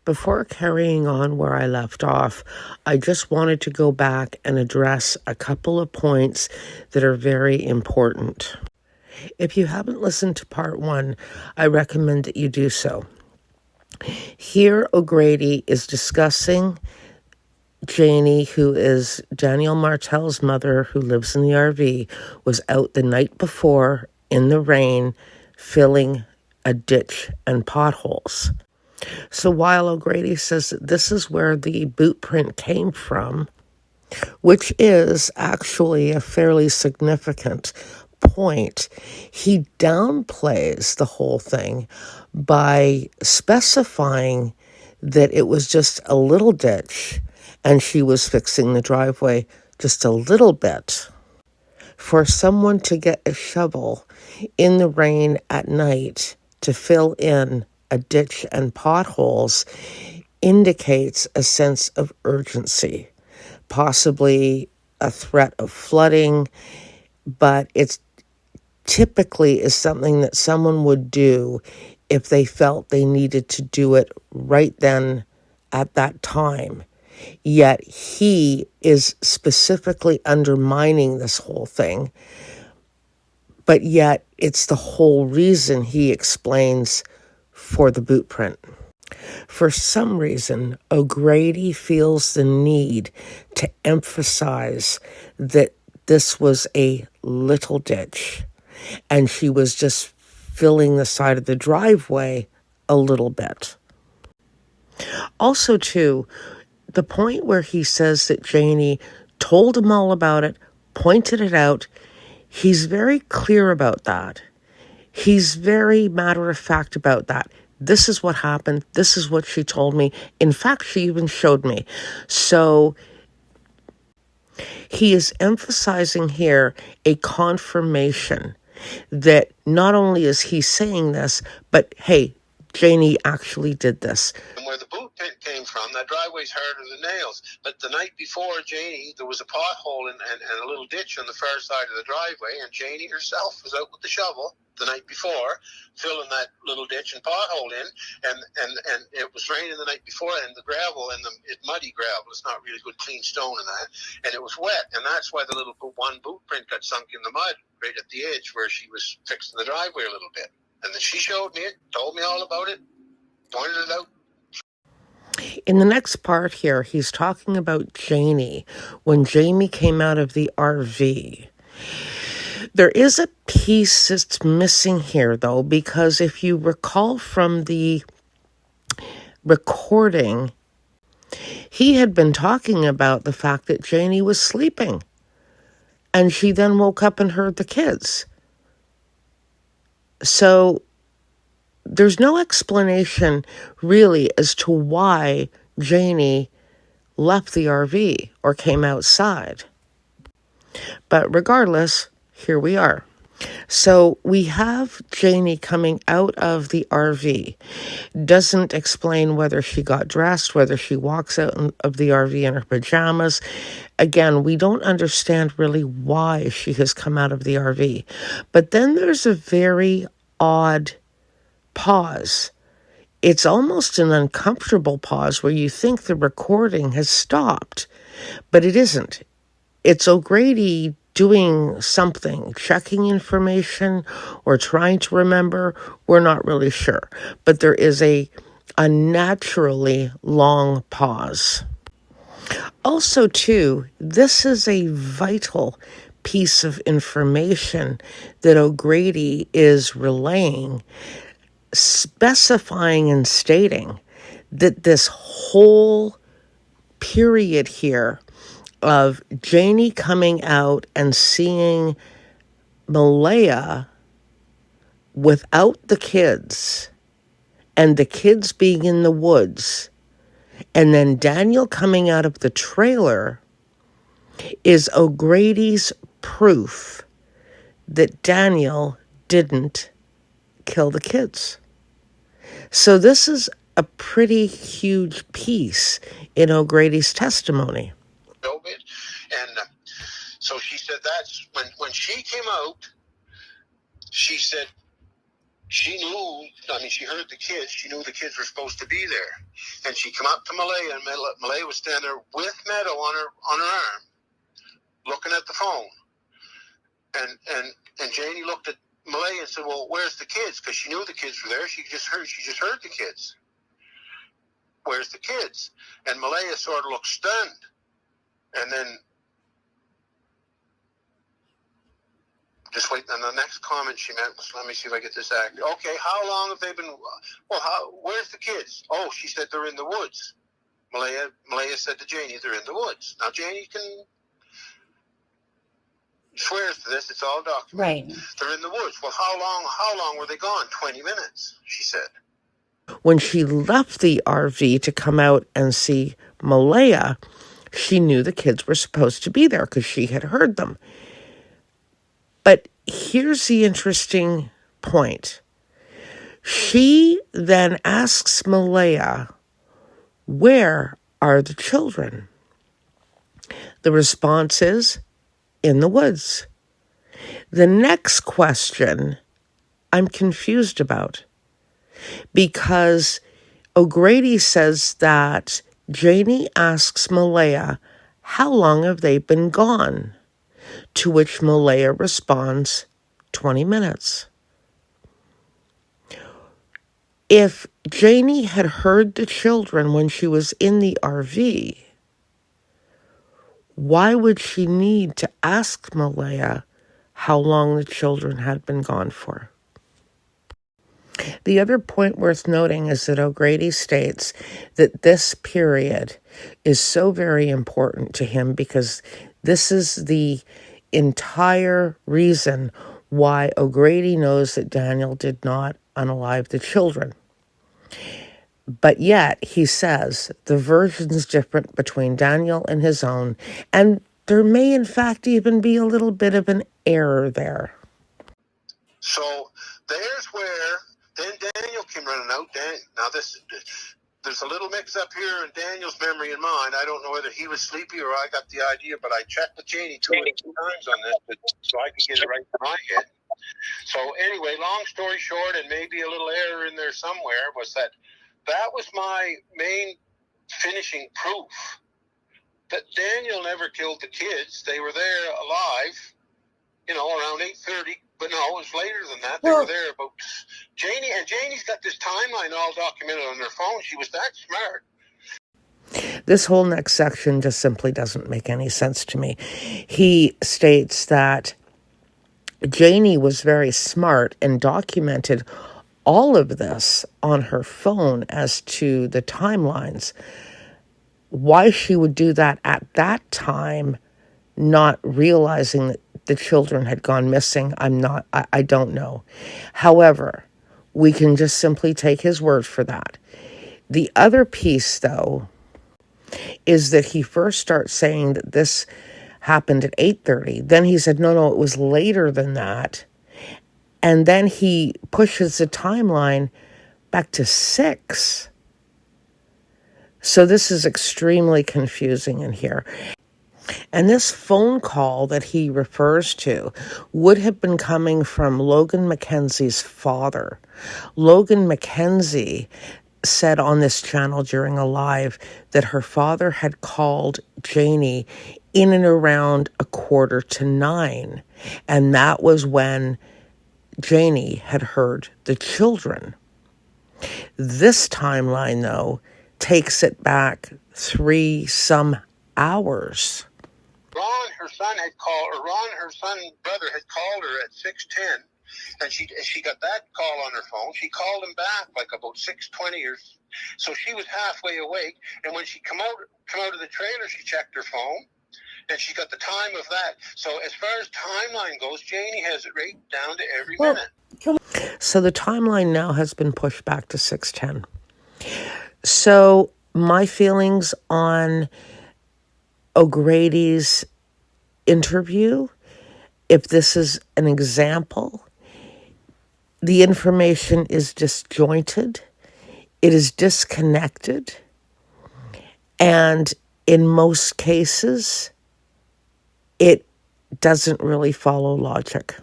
Before carrying on where I left off, I just wanted to go back and address a couple of points that are very important. If you haven't listened to part 1, I recommend that you do so. Here, O'Grady is discussing Janie, who is Daniel Martel's mother, who lives in the RV, was out the night before in the rain filling a ditch and potholes. So while O'Grady says that this is where the boot print came from, which is actually a fairly significant point, he downplays the whole thing by specifying that it was just a little ditch and she was fixing the driveway just a little bit. For someone to get a shovel in the rain at night to fill in a ditch and potholes indicates a sense of urgency, possibly a threat of flooding, but it's typically is something that someone would do if they felt they needed to do it right then at that time. Yet he is specifically undermining this whole thing, but yet it's the whole reason he explains for the boot print. For some reason, O'Grady feels the need to emphasize that this was a little ditch and she was just filling the side of the driveway a little bit. Also, too, the point where he says that Janie told him all about it, pointed it out, he's very clear about that. He's very matter-of-fact about that. This is what happened. This is what she told me. In fact, she even showed me. So he is emphasizing here a confirmation that not only is he saying this, but hey, Janie actually did this. And where the boot print came from, that driveway's harder than nails. But the night before Janie, there was a pothole and a little ditch on the far side of the driveway, and Janie herself was out with the shovel the night before, filling that little ditch and pothole in, and it was raining the night before, and the gravel, it's muddy gravel, it's not really good clean stone in that, and it was wet, and that's why the little one boot print got sunk in the mud right at the edge where she was fixing the driveway a little bit. And then she showed me it, told me all about it, pointed it out. In the next part here, he's talking about Janie when Jamie came out of the RV. There is a piece that's missing here, though, because if you recall from the recording, he had been talking about the fact that Janie was sleeping, and she then woke up and heard the kids. So there's no explanation really as to why Janie left the RV or came outside. But regardless, here we are. So we have Janie coming out of the RV. Doesn't explain whether she got dressed, whether she walks out of the RV in her pajamas. Again, we don't understand really why she has come out of the RV. But then there's a very odd pause. It's almost an uncomfortable pause where you think the recording has stopped, but it isn't. It's O'Grady doing something, checking information or trying to remember. We're not really sure, but there is a unnaturally long pause. Also, too, this is a vital piece of information that O'Grady is relaying, specifying and stating that this whole period here of Janie coming out and seeing Malehya without the kids and the kids being in the woods and then Daniel coming out of the trailer is O'Grady's proof that Daniel didn't kill the kids. So this is a pretty huge piece in O'Grady's testimony. And so she said that's when she came out, she said she knew, she heard the kids. She knew the kids were supposed to be there. And she come up to Malehya, and Malehya was standing there with Meadow on her arm, looking at the phone. And Janie looked at Malehya and said, well, where's the kids? Because she knew the kids were there. She just heard the kids. Where's the kids? And Malehya sort of looked stunned. And then just wait. And the next comment she meant was, let me see if I get this accurate. Okay, how long have they been? Well, where's the kids? Oh, she said they're in the woods. Malehya said to Janie, they're in the woods. Now, Janie swears to this. It's all documented. Right. They're in the woods. Well, how long were they gone? 20 minutes, she said. When she left the RV to come out and see Malehya, she knew the kids were supposed to be there because she had heard them. But here's the interesting point. She then asks Malehya, where are the children? The response is, in the woods. The next question I'm confused about, because O'Grady says that Janie asks Malehya, how long have they been gone? To which Malehya responds, 20 minutes. If Janie had heard the children when she was in the RV, why would she need to ask Malehya how long the children had been gone for? The other point worth noting is that O'Grady states that this period is so very important to him because this is the entire reason why O'Grady knows that Daniel did not unalive the children. But yet, he says, the version's different between Daniel and his own, and there may in fact even be a little bit of an error there. So there's where then Daniel came running out. Now there's a little mix up here in Daniel's memory and mine. I don't know whether he was sleepy or I got the idea, but I checked with Janie two times on this so I could get it right in my head. So anyway, long story short, and maybe a little error in there somewhere, was that was my main finishing proof that Daniel never killed the kids. They were there alive, around 8:30. But no, it was later than that. They were there about Janie's got this timeline all documented on her phone. She was that smart. This whole next section just simply doesn't make any sense to me. He states that Janie was very smart and documented all of this on her phone as to the timelines. Why she would do that at that time, not realizing that the children had gone missing, I don't know. However, we can just simply take his word for that. The other piece, though, is that he first starts saying that this happened at 8:30. Then he said, no, it was later than that. And then he pushes the timeline back to 6. So this is extremely confusing in here. And this phone call that he refers to would have been coming from Logan Mackenzie's father. Logan Mackenzie said on this channel during a live that her father had called Janie in and around 8:45. And that was when Janie had heard the children. This timeline, though, takes it back 3 some hours. Ron, her son brother, had called her at 6:10, and she got that call on her phone. She called him back like about 6:20 or so. She was halfway awake, and when she come out of the trailer, she checked her phone, and she got the time of that. So as far as timeline goes, Janie has it right down to every minute. So the timeline now has been pushed back to 6:10. So my feelings on O'Grady's interview, if this is an example, the information is disjointed, it is disconnected, and in most cases, it doesn't really follow logic.